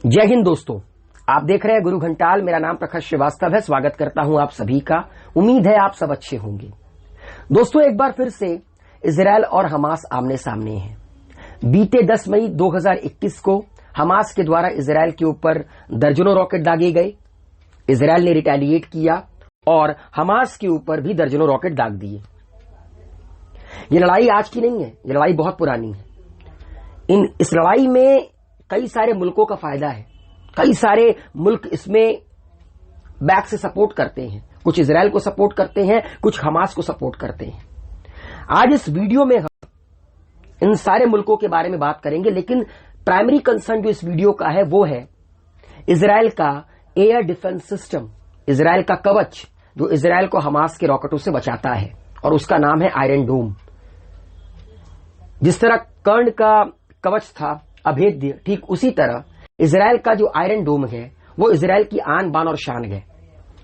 जय हिंद दोस्तों, आप देख रहे हैं गुरु घंटाल। मेरा नाम प्रखर श्रीवास्तव है। स्वागत करता हूं आप सभी का। उम्मीद है आप सब अच्छे होंगे। दोस्तों, एक बार फिर से इजरायल और हमास आमने सामने हैं। बीते 10 मई 2021 को हमास के द्वारा इजरायल के ऊपर दर्जनों रॉकेट दागे गए। इजरायल ने रिटेलिएट किया और हमास के ऊपर भी दर्जनों रॉकेट दाग दिए। ये लड़ाई आज की नहीं है, ये लड़ाई बहुत पुरानी है। इस लड़ाई में कई सारे मुल्कों का फायदा है। कई सारे मुल्क इसमें बैक से सपोर्ट करते हैं। कुछ इजरायल को सपोर्ट करते हैं, कुछ हमास को सपोर्ट करते हैं। आज इस वीडियो में हम इन सारे मुल्कों के बारे में बात करेंगे, लेकिन प्राइमरी कंसर्न जो इस वीडियो का है वो है इजरायल का एयर डिफेंस सिस्टम, इजरायल का कवच जो इजरायल को हमास के रॉकेटों से बचाता है, और उसका नाम है आयरन डोम। जिस तरह कर्ण का कवच था अभेद्य, ठीक उसी तरह इजरायल का जो आयरन डोम है वो इजरायल की आन बान और शान है।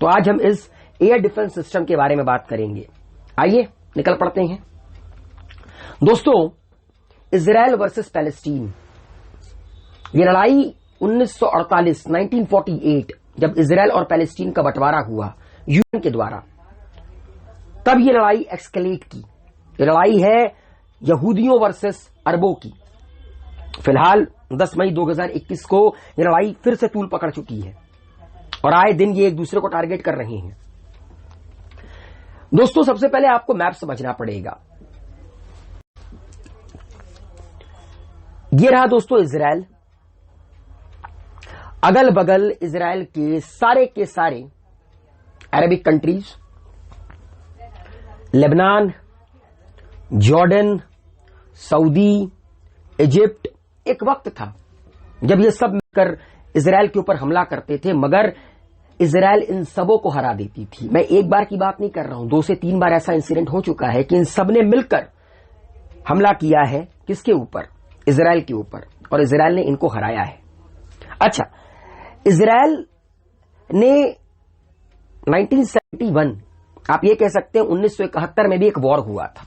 तो आज हम इस एयर डिफेंस सिस्टम के बारे में बात करेंगे। आइए निकल पड़ते हैं। दोस्तों, इजरायल वर्सेस पैलेस्टीन, ये लड़ाई 1948 जब इजरायल और पैलेस्टीन का बंटवारा हुआ यूएन के द्वारा, तब ये लड़ाई एक्सकेलेट की। ये लड़ाई है यहूदियों वर्सेस अरबों की। फिलहाल 10 मई 2021 को ये लड़ाई फिर से तूल पकड़ चुकी है और आए दिन ये एक दूसरे को टारगेट कर रहे हैं। दोस्तों, सबसे पहले आपको मैप समझना पड़ेगा। ये रहा दोस्तों इजरायल। अगल बगल इजरायल के सारे Arabic countries, Lebanon, Jordan, Saudi, Egypt. एक वक्त था जब ये सब मिलकर इजरायल के ऊपर हमला करते थे, मगर इजरायल इन सबों को हरा देती थी। मैं एक बार की बात नहीं कर रहा हूं, 2 से 3 बार ऐसा इंसिडेंट हो चुका है कि इन सब ने मिलकर हमला किया है। किसके ऊपर? इजरायल के ऊपर, और इजरायल ने इनको हराया है। अच्छा, इजरायल ने 1971, आप ये कह सकते हैं 1971 में भी एक वॉर हुआ था।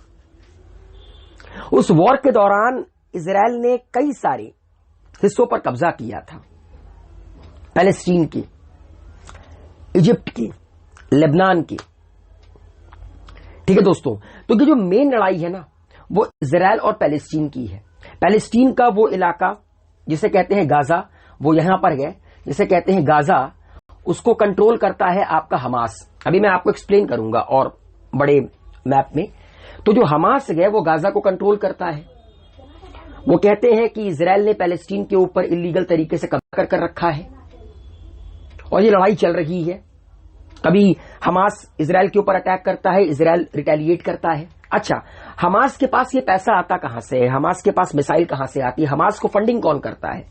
उस वॉर के दौरान इजरायल ने कई सारे हिस्सों पर कब्जा किया था, पैलेस्टीन के, इजिप्ट के, लेबनान के। ठीक है दोस्तों, तो ये जो मेन लड़ाई है ना वो इजरायल और पैलेस्टीन की है। पैलेस्टीन का वो इलाका जिसे कहते हैं गाजा, वो यहां पर है, जिसे कहते हैं गाजा, उसको कंट्रोल करता है आपका हमास। अभी मैं आपको एक्सप्लेन करूंगा और बड़े मैप में। तो जो हमास है वो गाजा को कंट्रोल करता है। वो कहते हैं कि इजरायल ने पैलेस्टीन के ऊपर इलीगल तरीके से कब्जा कर रखा है और ये लड़ाई चल रही है। कभी हमास इजरायल के ऊपर अटैक करता है, इजरायल रिटेलिएट करता है। अच्छा, हमास के पास ये पैसा आता कहां से है? हमास के पास मिसाइल कहां से आती है? हमास को फंडिंग कौन करता है?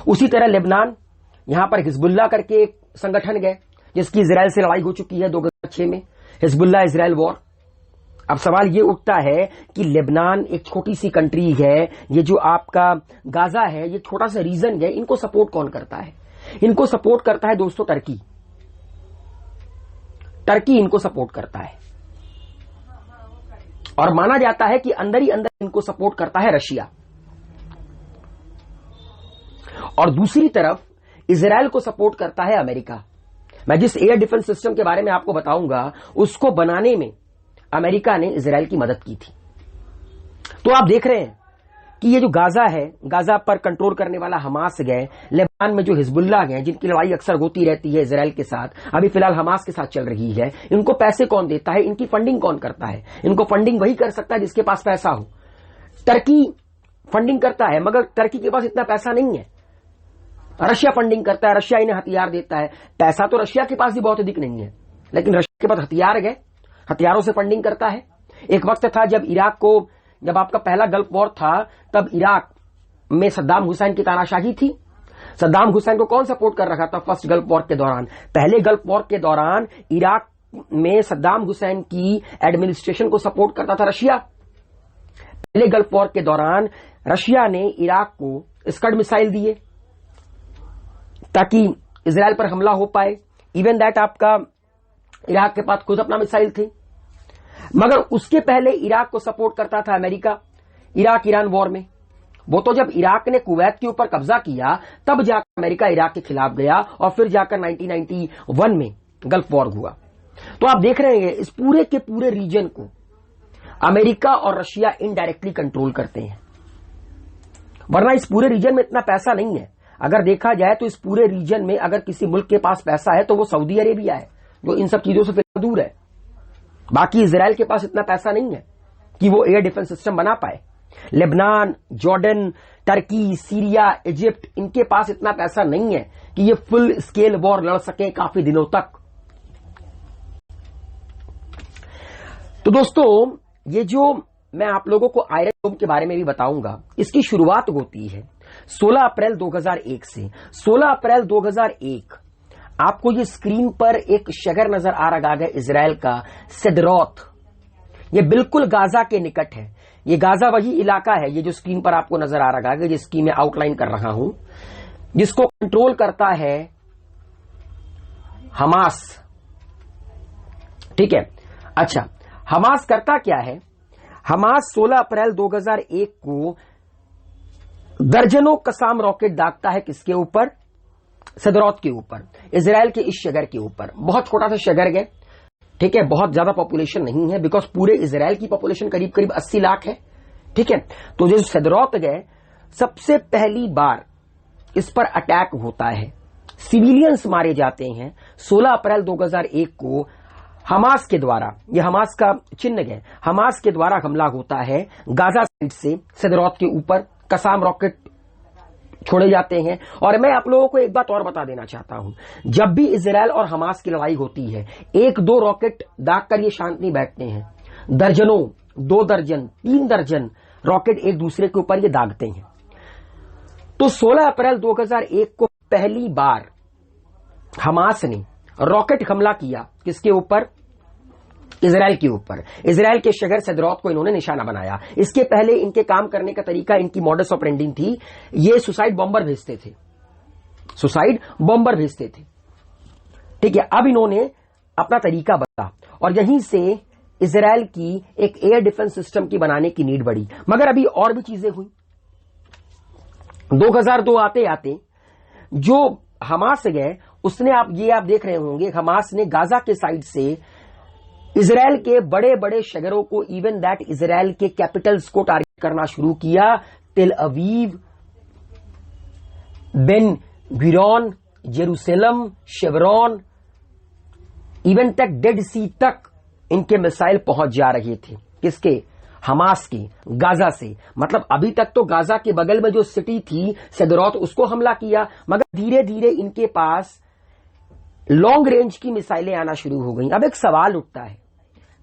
उसी तरह लेबनान, यहां पर हिजबुल्लाह करके एक संगठन है जिसकी इजरायल से लड़ाई हो चुकी है 2006 में, हिजबुल्लाह इजरायल वॉर। अब सवाल ये उठता है कि लेबनान एक छोटी सी कंट्री है, ये जो आपका गाजा है ये छोटा सा रीजन है, इनको सपोर्ट कौन करता है? इनको सपोर्ट करता है दोस्तों टर्की। टर्की इनको सपोर्ट करता है, और माना जाता है कि अंदर ही अंदर इनको सपोर्ट करता है रशिया। और दूसरी तरफ इजरायल को सपोर्ट करता है अमेरिका। मैं जिस एयर डिफेंस सिस्टम के बारे में आपको बताऊंगा उसको बनाने में अमेरिका ने इजरायल की मदद की थी। तो आप देख रहे हैं कि ये जो गाजा है, गाजा पर कंट्रोल करने वाला हमास गए, लेबनान में जो हिजबुल्लाह गए जिनकी लड़ाई अक्सर होती रहती है इजरायल के साथ, अभी फिलहाल हमास के साथ चल रही है। इनको पैसे कौन देता है? इनकी फंडिंग कौन करता है? इनको फंडिंग वही कर सकता है जिसके पास पैसा हो। टर्की फंडिंग करता है, मगर टर्की के पास इतना पैसा नहीं है। रशिया फंडिंग करता है, रशिया इन्हें हथियार देता है। पैसा तो रशिया के पास भी बहुत अधिक नहीं है, लेकिन रशिया के पास हथियार गए, हथियारों से फंडिंग करता है। एक वक्त था जब इराक को, जब आपका पहला गल्फ वॉर था, तब इराक में सद्दाम हुसैन की तानाशाही थी। सद्दाम हुसैन को कौन सपोर्ट कर रखा था फर्स्ट गल्फ वॉर के दौरान? पहले गल्फ वॉर के दौरान इराक में सद्दाम हुसैन की एडमिनिस्ट्रेशन को सपोर्ट करता था रशिया। पहले गल्फ वॉर के दौरान रशिया ने इराक को स्कड मिसाइल दिए ताकि इजरायल पर हमला हो पाए। इवन दैट आपका इराक के पास खुद अपना मिसाइल थे, मगर उसके पहले इराक को सपोर्ट करता था अमेरिका इराक ईरान वॉर में। वो तो जब इराक ने कुवैत के ऊपर कब्जा किया तब जाकर अमेरिका इराक के खिलाफ गया और फिर जाकर 1991 में गल्फ वॉर हुआ। तो आप देख रहे हैं इस पूरे के पूरे रीजन को अमेरिका और रशिया इनडायरेक्टली कंट्रोल करते हैं, वरना इस पूरे रीजन में इतना पैसा नहीं है। अगर देखा जाए तो इस पूरे रीजन में अगर किसी मुल्क के पास पैसा है तो वो सऊदी अरेबिया है, जो इन सब चीजों से फिलहाल दूर है। बाकी इजराइल के पास इतना पैसा नहीं है कि वो एयर डिफेंस सिस्टम बना पाए। Lebanon, Jordan, Turkey, Syria, Egypt, इनके पास इतना पैसा नहीं है कि ये फुल स्केल वॉर लड़ सके काफी दिनों तक। तो दोस्तों, ये जो मैं आप लोगों को आयरन डोम के बारे में भी बताऊंगा, इसकी शुरुआत होती है 16 अप्रैल 2001 से। 16 अप्रैल 2001 आपको ये स्क्रीन पर एक शहर नजर आ रहा है इजराइल का, सिदरोत। ये बिल्कुल गाजा के निकट है। ये गाजा वही इलाका है, ये जो स्क्रीन पर आपको नजर आ रहा है, जिसकी मैं आउटलाइन कर रहा हूं, जिसको कंट्रोल करता है हमास। ठीक है, अच्छा, हमास करता क्या है? हमास 16 अप्रैल 2001 को दर्जनों कसाम रॉकेट दागता है किसके ऊपर? सिदरोत के ऊपर, इजराइल के इस शहर के ऊपर। बहुत छोटा सा शहर है, ठीक है, बहुत ज्यादा पॉपुलेशन नहीं है, बिकॉज पूरे इजराइल की पॉपुलेशन करीब करीब 80 लाख है। ठीक है, तो जो सिदरोत गए, सबसे पहली बार इस पर अटैक होता है, सिविलियंस मारे जाते हैं 16 अप्रैल 2001 को हमास के द्वारा। यह हमास का चिन्ह है, हमास के द्वारा हमला होता है गाजा साइड से सिदरोत के ऊपर। कसाम रॉकेट छोड़े जाते हैं। और मैं आप लोगों को एक बात और बता देना चाहता हूं, जब भी इजराइल और हमास की लड़ाई होती है, 1-2 रॉकेट दाग कर ये शांत नहीं बैठते हैं। दर्जनों, 2 दर्जन, 3 दर्जन रॉकेट एक दूसरे के ऊपर ये दागते हैं। तो 16 अप्रैल 2001 को पहली बार हमास ने रॉकेट हमला किया किसके ऊपर? इजराइल के ऊपर। इजराइल के शहर सिदरोत को इन्होंने निशाना बनाया। इसके पहले इनके काम करने का तरीका, इनकी मॉडस ऑपरेंडी थी, ये सुसाइड बॉम्बर भेजते थे, सुसाइड बॉम्बर भेजते थे। ठीक है, अब इन्होंने अपना तरीका बदला और यहीं से इजराइल की एक एयर डिफेंस सिस्टम की बनाने की नीड बढ़ी। मगर अभी और भी चीजें हुई। 2002 आते आते जो हमास गए, उसने आप देख रहे होंगे, हमास ने गाजा के साइड से इजराइल के बड़े बड़े शहरों को, इवन दैट इजराइल के कैपिटल्स को टारगेट करना शुरू किया। तेल Aviv, Ben Gurion, Jerusalem, chevron, even तक डेड सी तक इनके मिसाइल पहुंच जा रहे थे। किसके? हमास की, गाजा से। मतलब अभी तक तो गाजा के बगल में जो सिटी थी सिदरोत, उसको हमला किया, मगर धीरे धीरे इनके पास लॉन्ग रेंज की मिसाइलें आना शुरू हो गई। अब एक सवाल उठता है,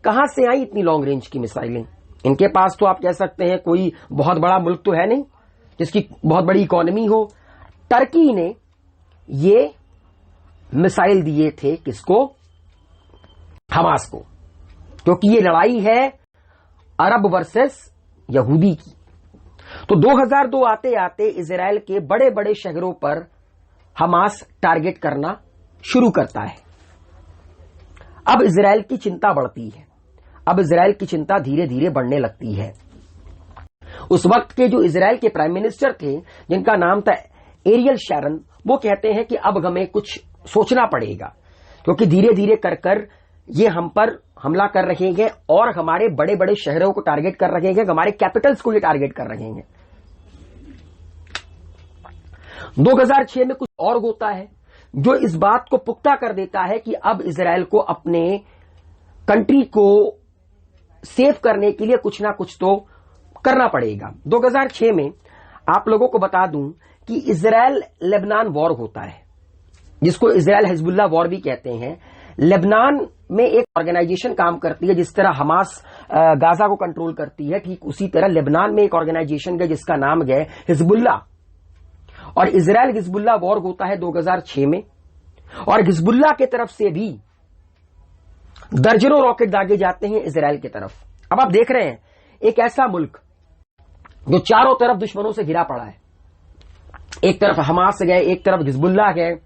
कहां से आई इतनी लॉन्ग रेंज की मिसाइलें? इनके पास तो आप कह सकते हैं कोई बहुत बड़ा मुल्क तो है नहीं जिसकी बहुत बड़ी इकोनॉमी हो। टर्की ने ये मिसाइल दिए थे किसको? हमास को, क्योंकि ये लड़ाई है अरब वर्सेस यहूदी की। तो 2002 आते आते इजराइल के बड़े बड़े शहरों पर हमास टारगेट करना शुरू करता है। अब इजराइल की चिंता बढ़ती है, अब इजराइल की चिंता धीरे धीरे बढ़ने लगती है। उस वक्त के जो इजराइल के प्राइम मिनिस्टर थे, जिनका नाम था एरियल शैरन, वो कहते हैं कि अब हमें कुछ सोचना पड़ेगा, क्योंकि धीरे धीरे कर कर ये हम पर हमला कर रहे हैं और हमारे बड़े बड़े शहरों को टारगेट कर रहे हैं, हमारे कैपिटल्स को ये टारगेट कर रहे हैं। 2006 में कुछ और होता है जो इस बात को पुख्ता कर देता है कि अब इजराइल को अपने कंट्री को सेव करने के लिए कुछ ना कुछ तो करना पड़ेगा। 2006 में आप लोगों को बता दूं कि इजराइल लेबनान वॉर होता है, जिसको इजराइल हिजबुल्लाह वॉर भी कहते हैं। लेबनान में एक ऑर्गेनाइजेशन काम करती है, जिस तरह हमास गाजा को कंट्रोल करती है, ठीक उसी तरह लेबनान में एक ऑर्गेनाइजेशन है जिसका नाम है हिजबुल्लाह। और इजराइल हिजबुल्लाह वॉर होता है 2006 में, और हिजबुल्लाह की तरफ से भी दर्जनों रॉकेट दागे जाते हैं इजराइल की तरफ। अब आप देख रहे हैं एक ऐसा मुल्क जो चारों तरफ दुश्मनों से घिरा पड़ा है। एक तरफ हमास गए, एक तरफ हिजबुल्लाह गए,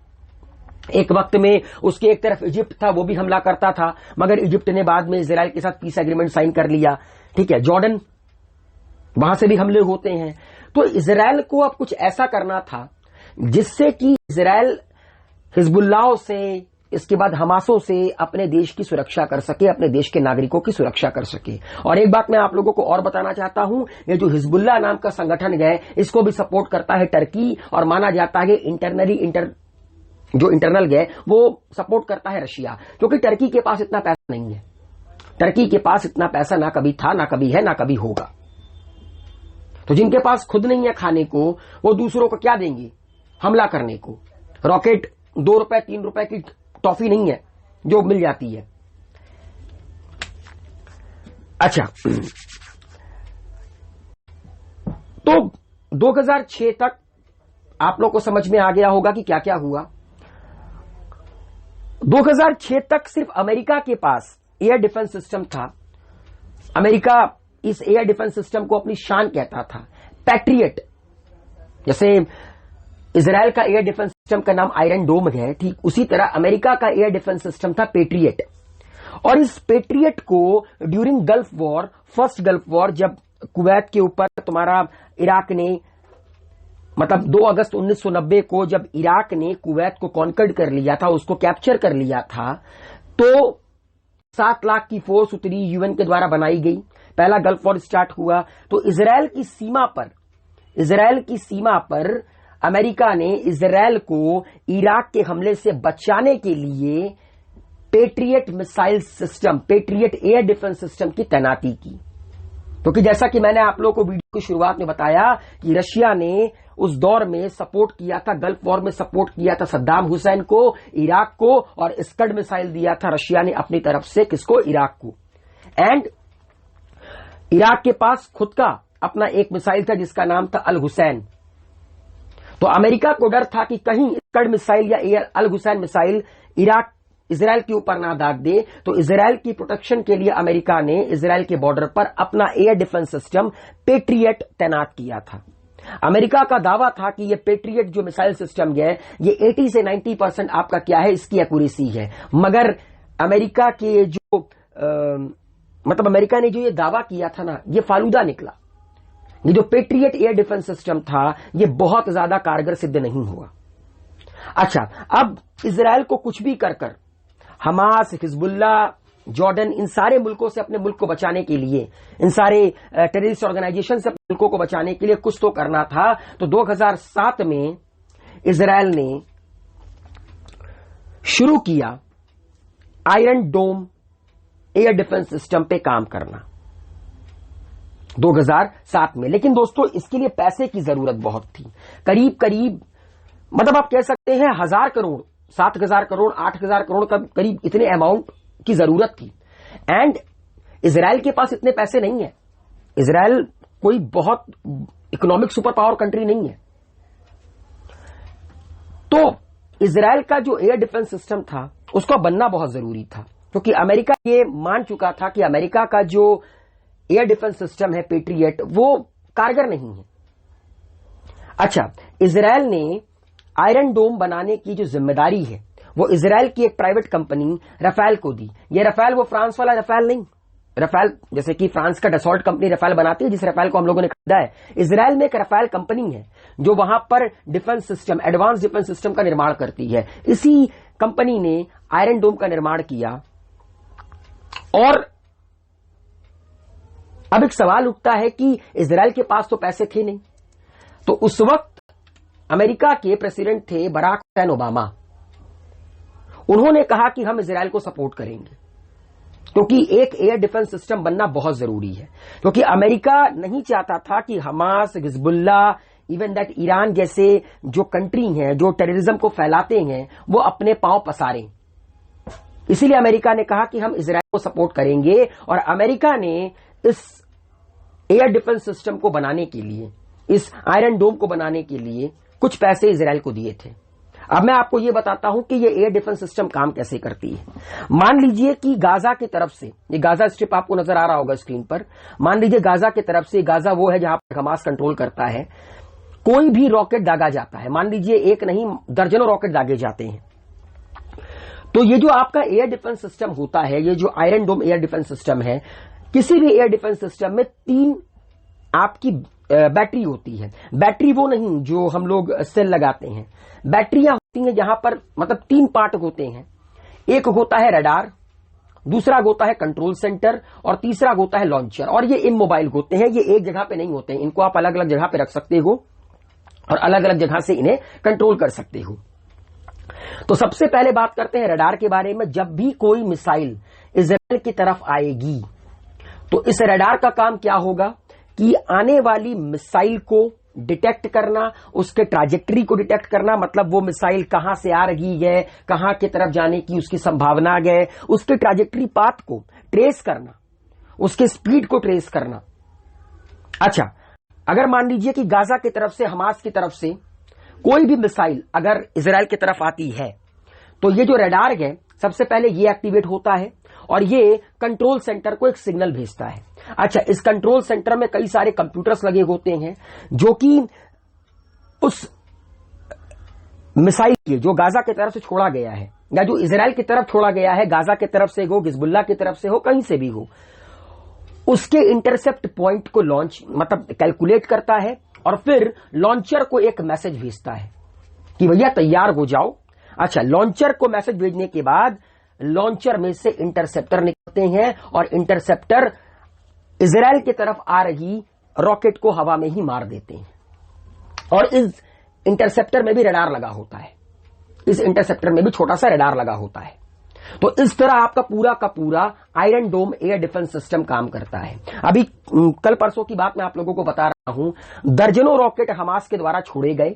एक वक्त में उसके एक तरफ इजिप्ट था, वो भी हमला करता था, मगर इजिप्ट ने बाद में इजराइल के साथ पीस एग्रीमेंट साइन कर लिया। ठीक है, जॉर्डन, वहां से भी हमले होते हैं। तो इजराइल को अब कुछ ऐसा करना था जिससे कि इजराइल हिजबुल्लाह से, इसके बाद हमासों से अपने देश की सुरक्षा कर सके, अपने देश के नागरिकों की सुरक्षा कर सके। और एक बात मैं आप लोगों को और बताना चाहता हूं, ये जो हिजबुल्लाह नाम का संगठन है इसको भी सपोर्ट करता है टर्की, और माना जाता है जो इंटरनल गए वो सपोर्ट करता है रशिया, क्योंकि टर्की के पास इतना पैसा नहीं है। टर्की के पास इतना पैसा ना कभी था, ना कभी है, ना कभी होगा। तो जिनके पास खुद नहीं है खाने को, वो दूसरों को क्या देंगे? हमला करने को। रॉकेट 2 रुपए 3 रुपए की टॉफी नहीं है जो मिल जाती है। अच्छा, तो 2006 तक आप लोग को समझ में आ गया होगा कि क्या क्या हुआ। 2006 तक सिर्फ अमेरिका के पास एयर डिफेंस सिस्टम था। अमेरिका इस एयर डिफेंस सिस्टम को अपनी शान कहता था, पैट्रियट। जैसे इजराइल का एयर डिफेंस सिस्टम का नाम आयरन डोम है, ठीक उसी तरह अमेरिका का एयर डिफेंस सिस्टम था पेट्रियट। और इस पेट्रियट को during gulf war, first gulf war, जब कुवैत के ऊपर तुम्हारा इराक ने, मतलब 2 अगस्त 1990 को जब इराक ने कुवैत को कॉन्कर्ड कर लिया था, उसको कैप्चर कर लिया था, तो 7 लाख की फोर्स उतरी, यूएन के द्वारा बनाई गई। पहला गल्फ वॉर स्टार्ट हुआ। तो इजराइल की सीमा पर अमेरिका ने इजराइल को इराक के हमले से बचाने के लिए patriot missile system, patriot air defence system की तैनाती की। क्योंकि जैसा कि मैंने आप लोगों को वीडियो की शुरुआत में बताया कि रशिया ने उस दौर में सपोर्ट किया था, गल्फ वॉर में सपोर्ट किया था सद्दाम हुसैन को, इराक को, और स्कड मिसाइल दिया था रशिया ने अपनी तरफ से, किसको? इराक को। एंड इराक के पास खुद का अपना एक मिसाइल था जिसका नाम था अल हुसैन। तो अमेरिका को डर था कि कहीं स्कड मिसाइल या एयर अल हुसैन मिसाइल इजराइल के ऊपर ना दाग दे। तो इजराइल की प्रोटेक्शन के लिए अमेरिका ने इजराइल के बॉर्डर पर अपना एयर डिफेंस सिस्टम पेट्रियट तैनात किया था। अमेरिका का दावा था कि ये पेट्रियट जो मिसाइल सिस्टम है, ये 80 से 90% आपका क्या है, इसकी एक्यूरेसी है। मगर अमेरिका के जो अमेरिका ने जो ये दावा किया था ना, ये फालूदा निकला। ये जो पेट्रियट एयर डिफेंस सिस्टम था, ये बहुत ज्यादा कारगर सिद्ध नहीं हुआ। अच्छा, अब इजराइल को कुछ भी कर हमास, हिजबुल्लाह, जॉर्डन, इन सारे मुल्कों से अपने मुल्क को बचाने के लिए, इन सारे टेररिस्ट ऑर्गेनाइजेशन से अपने मुल्कों को बचाने के लिए कुछ तो करना था। तो 2007 में इजराइल ने शुरू किया आयरन डोम एयर डिफेंस सिस्टम पे काम करना 2007 में। लेकिन दोस्तों, इसके लिए पैसे की जरूरत बहुत थी। करीब आप कह सकते हैं 1000 करोड़, 7000 करोड़, 8000 करोड़ का करीब इतने अमाउंट की जरूरत थी। एंड इजराइल के पास इतने पैसे नहीं है। इजराइल कोई बहुत इकोनॉमिक सुपर पावर कंट्री नहीं है। तो इजराइल का जो एयर डिफेंस सिस्टम था, उसका बनना बहुत जरूरी था, क्योंकि अमेरिका ये मान चुका था कि अमेरिका का जो एयर डिफेंस सिस्टम है पेट्रियट, वो कारगर नहीं है। अच्छा, इजराइल ने आयरन डोम बनाने की जो जिम्मेदारी है, वो इजराइल की एक प्राइवेट कंपनी रफेल को दी। ये रफेल वो फ्रांस वाला रफेल नहीं, रफेल जैसे कि फ्रांस का डसॉल्ट कंपनी रफेल बनाती है, जिस रफेल को हम लोगों ने खरीदा है। इजराइल में एक रफेल कंपनी है जो वहां पर defence system, advance defence system का निर्माण करती है। इसी कंपनी ने आयरन डोम का निर्माण किया। और अब एक सवाल उठता है कि इजराइल के पास तो पैसे थे नहीं। तो उस वक्त अमेरिका के प्रेसिडेंट थे बराक हुसैन ओबामा। उन्होंने कहा कि हम इजराइल को सपोर्ट करेंगे, क्योंकि एक एयर डिफेंस सिस्टम बनना बहुत जरूरी है। क्योंकि अमेरिका नहीं चाहता था कि Hamas, Hezbollah, even that Iran जैसे जो कंट्री हैं, जो टेररिज्म को फैलाते हैं, वो अपने पांव पसारें। इसीलिए अमेरिका ने कहा कि हम इजराइल को सपोर्ट करेंगे। और अमेरिका ने इस एयर डिफेंस सिस्टम को बनाने के लिए, इस आयरन डोम को बनाने के लिए कुछ पैसे इजराइल को दिए थे। अब मैं आपको यह बताता हूं कि ये एयर डिफेंस सिस्टम काम कैसे करती है। मान लीजिए कि गाजा की तरफ से, ये गाजा स्ट्रिप आपको नजर आ रहा होगा स्क्रीन पर। मान लीजिए गाजा की तरफ से, गाजा वो है जहां पर हमास कंट्रोल करता है, कोई भी रॉकेट दागा जाता है। मान लीजिए एक नहीं, दर्जनों रॉकेट दागे जाते हैं। तो ये जो आपका एयर डिफेंस सिस्टम होता है, ये जो आयरन डोम एयर डिफेंस सिस्टम है, किसी भी एयर डिफेंस सिस्टम में 3 आपकी बैटरी होती है। बैटरी वो नहीं जो हम लोग सेल लगाते हैं, बैटरियां होती हैं जहां पर मतलब 3 पार्ट होते हैं। एक होता है रडार, दूसरा होता है कंट्रोल सेंटर और तीसरा होता है लॉन्चर। और ये इमोबाइल होते हैं, ये एक जगह पे नहीं होते हैं, इनको आप अलग अलग जगह पे रख सकते हो और अलग अलग जगह से इन्हें कंट्रोल कर सकते हो। तो सबसे पहले बात करते हैं रडार के बारे में। जब भी कोई मिसाइल इजराइल की तरफ आएगी तो इस रडार का काम क्या होगा कि आने वाली मिसाइल को डिटेक्ट करना, उसके ट्रैजेक्टरी को डिटेक्ट करना, मतलब वो मिसाइल कहां से आ रही है, कहां की तरफ जाने की उसकी संभावना है, उसके ट्रैजेक्टरी पाथ को ट्रेस करना, उसके स्पीड को ट्रेस करना। अच्छा, अगर मान लीजिए कि गाजा की तरफ से, हमास की तरफ से कोई भी मिसाइल अगर इजराइल की तरफ आती है तो ये जो रडार है सबसे पहले ये एक्टिवेट होता है और ये कंट्रोल सेंटर को एक सिग्नल भेजता है। अच्छा, इस कंट्रोल सेंटर में कई सारे कंप्यूटर्स लगे होते हैं जो कि उस मिसाइल के जो गाजा की तरफ से छोड़ा गया है या जो इजराइल की तरफ छोड़ा गया है, गाजा की तरफ से हो, हिजबुल्लाह की तरफ से हो, कहीं से भी हो, उसके इंटरसेप्ट पॉइंट को लॉन्च मतलब कैलकुलेट करता है और फिर लॉन्चर को एक मैसेज भेजता है कि भैया तैयार हो जाओ। अच्छा, लॉन्चर को मैसेज भेजने के बाद लॉन्चर में से इंटरसेप्टर निकलते हैं और इंटरसेप्टर इजराइल की तरफ आ रही रॉकेट को हवा में ही मार देते हैं। और इस इंटरसेप्टर में भी रडार लगा होता है, इस इंटरसेप्टर में भी छोटा सा रडार लगा होता है। तो इस तरह आपका पूरा का पूरा आयरन डोम एयर डिफेंस सिस्टम काम करता है। अभी कल परसों की बात मैं आप लोगों को बता रहा हूं, दर्जनों रॉकेट हमास के द्वारा छोड़े गए।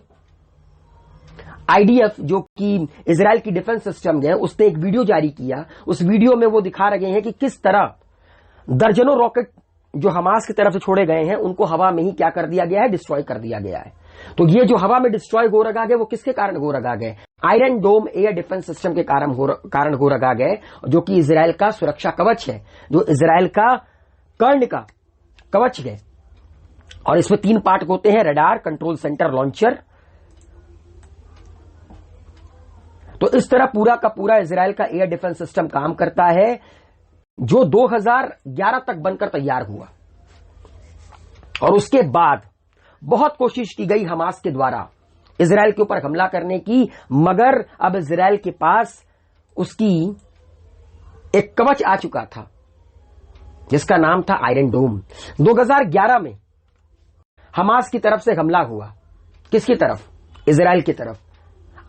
आईडीएफ जो कि इजराइल की डिफेंस सिस्टम है, उसने एक वीडियो जारी किया। उस वीडियो में वो दिखा रहे हैं कि किस तरह दर्जनों रॉकेट जो हमास की तरफ से छोड़े गए हैं उनको हवा में ही क्या कर दिया गया है, डिस्ट्रॉय कर दिया गया है। तो ये जो हवा में डिस्ट्रॉय हो रखा गए वो किसके कारण हो रखा गए? आयरन डोम एयर डिफेंस सिस्टम के कारण हो रखा गए, जो कि इजराइल का सुरक्षा कवच है, जो इजराइल का कर्ण का कवच है। और इसमें 3 पार्ट होते हैं, रडार, कंट्रोल सेंटर, लॉन्चर। तो इस तरह पूरा का पूरा इजराइल का एयर डिफेंस सिस्टम काम करता है, जो 2011 तक बनकर तैयार हुआ। और उसके बाद बहुत कोशिश की गई हमास के द्वारा इजराइल के ऊपर हमला करने की, मगर अब इजराइल के पास उसकी एक कवच आ चुका था जिसका नाम था आयरन डोम। 2011 में हमास की तरफ से हमला हुआ। किसकी तरफ? इजराइल की तरफ।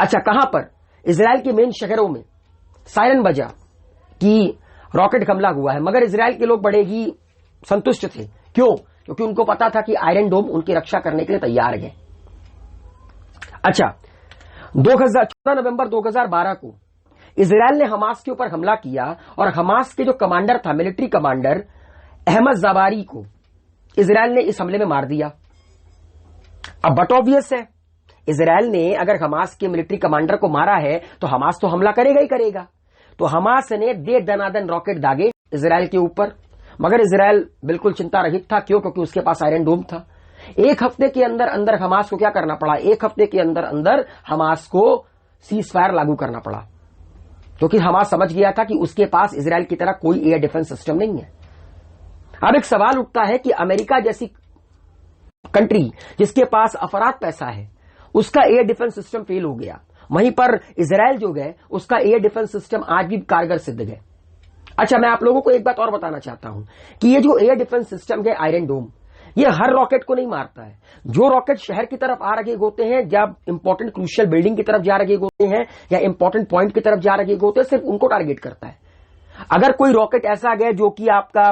अच्छा, कहां पर? इजराइल के मेन शहरों में सायरन बजा कि रॉकेट हमला हुआ है, मगर इजराइल के लोग बड़े ही संतुष्ट थे। क्यों? क्योंकि उनको पता था कि आयरन डोम उनकी रक्षा करने के लिए तैयार है। अच्छा, 14 नवंबर 2012 को इजराइल ने हमास के ऊपर हमला किया और हमास के जो कमांडर था, मिलिट्री कमांडर अहमद जवारी को इजराइल ने इस हमले में मार दिया। अब बट ऑब्वियस है, इजराइल ने अगर हमास के मिलिट्री कमांडर को मारा है तो हमास तो हमला करेगा ही करेगा। तो हमास ने दे दनादन रॉकेट दागे इजराइल के ऊपर, मगर इजराइल बिल्कुल चिंता रहित था। क्यों? क्योंकि उसके पास आयरन डोम था। एक हफ्ते के अंदर अंदर हमास को क्या करना पड़ा? एक हफ्ते के अंदर अंदर हमास को सीज फायर लागू करना पड़ा, क्योंकि हमास समझ गया था कि उसके पास इजराइल की तरह कोई एयर डिफेंस सिस्टम नहीं है। अब एक सवाल उठता है कि अमेरिका जैसी कंट्री जिसके पास अफरात पैसा है, उसका एयर डिफेंस सिस्टम फेल हो गया, वहीं पर इजराइल जो गए उसका एयर डिफेंस सिस्टम आज भी कारगर सिद्ध है। अच्छा, मैं आप लोगों को एक बात और बताना चाहता हूं कि ये जो एयर डिफेंस सिस्टम है आयरन डोम, ये हर रॉकेट को नहीं मारता है। जो रॉकेट शहर की तरफ आ रहे होते हैं, जब इंपॉर्टेंट क्रूशियल बिल्डिंग की तरफ जा रहे होते हैं या इंपॉर्टेंट पॉइंट की तरफ जा रहे होते हैं, सिर्फ उनको टारगेट करता है। अगर कोई रॉकेट ऐसा गया जो कि आपका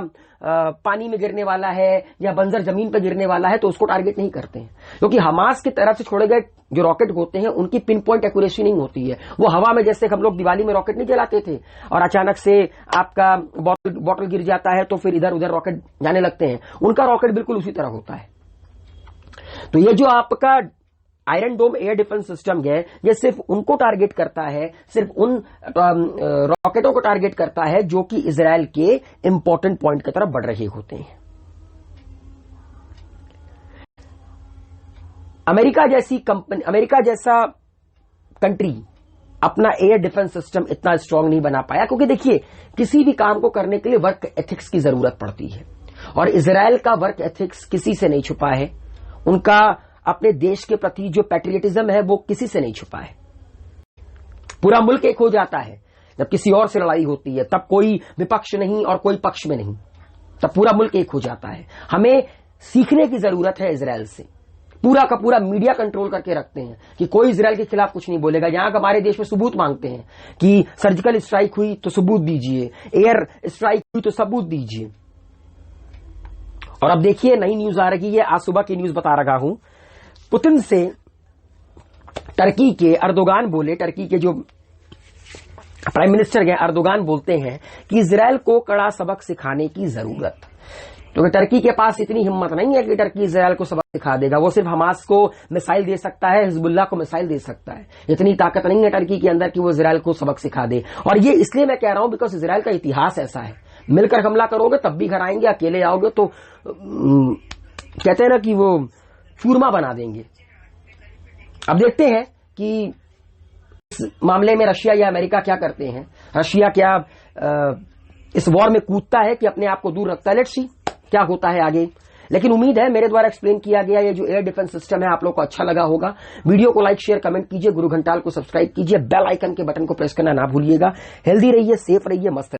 पानी में गिरने वाला है या बंजर जमीन पर गिरने वाला है, तो उसको टारगेट नहीं करते हैं, क्योंकि हमास की तरफ से छोड़े गए जो रॉकेट होते हैं उनकी पिन पॉइंट एक्यूरेसी नहीं होती है। वो हवा में, जैसे हम लोग दिवाली में रॉकेट नहीं जलाते थे और अचानक से आपका बॉटल गिर जाता है तो फिर इधर उधर रॉकेट जाने लगते हैं, उनका रॉकेट बिल्कुल उसी तरह होता है। तो ये जो आपका आयरन डोम एयर डिफेंस सिस्टम है, ये सिर्फ उनको टारगेट करता है, सिर्फ उन रॉकेटों को टारगेट करता है जो कि इजराइल के इंपॉर्टेंट पॉइंट की तरफ बढ़ रहे होते हैं। अमेरिका जैसी कंपनी, अमेरिका जैसा कंट्री अपना एयर डिफेंस सिस्टम इतना स्ट्रांग नहीं बना पाया, क्योंकि देखिए, किसी भी काम को करने के लिए वर्क एथिक्स की जरूरत पड़ती है और इजराइल का वर्क एथिक्स किसी से नहीं छुपा है। उनका अपने देश के प्रति जो पैट्रियटिज्म है वो किसी से नहीं छुपा है। पूरा मुल्क एक हो जाता है जब किसी और से लड़ाई होती है, तब कोई विपक्ष नहीं और कोई पक्ष में नहीं, तब पूरा मुल्क एक हो जाता है। हमें सीखने की जरूरत है इजराइल से। पूरा का पूरा मीडिया कंट्रोल करके रखते हैं कि कोई इजराइल के खिलाफ कुछ नहीं बोलेगा। यहां हमारे देश में सबूत मांगते हैं कि सर्जिकल स्ट्राइक हुई तो सबूत दीजिए, एयर स्ट्राइक हुई तो सबूत दीजिए। और अब देखिए नई न्यूज आ रही है, आज सुबह की न्यूज बता रहा हूं। पुतिन से टर्की के अर्दोगान बोले, टर्की के जो प्राइम मिनिस्टर हैं अर्दोगान बोलते हैं कि इजराइल को कड़ा सबक सिखाने की जरूरत, क्योंकि टर्की के पास इतनी हिम्मत नहीं है कि टर्की इजराइल को सबक सिखा देगा। वो सिर्फ हमास को मिसाइल दे सकता है, हिजबुल्लाह को मिसाइल दे सकता है। इतनी ताकत नहीं है टर्की के अंदर कि वो इजराइल को सबक सिखा दे। और ये इसलिए मैं कह रहा हूं बिकॉज इजराइल का इतिहास ऐसा है, मिलकर हमला करोगे तब भी घर आएंगे, अकेले आओगे तो कहते हैं ना कि वो चूरमा बना देंगे। अब देखते हैं कि इस मामले में रशिया या अमेरिका क्या करते हैं। रशिया क्या इस वॉर में कूदता है कि अपने आप को दूर रखता है। लेट्स सी क्या होता है आगे। लेकिन उम्मीद है मेरे द्वारा एक्सप्लेन किया गया ये जो एयर डिफेंस सिस्टम है आप लोग को अच्छा लगा होगा। वीडियो को लाइक शेयर कमेंट कीजिए, गुरु घंटाल को सब्सक्राइब कीजिए, बेल आइकन के बटन को प्रेस करना ना भूलिएगा। हेल्दी रहिए, सेफ रहिए, मस्त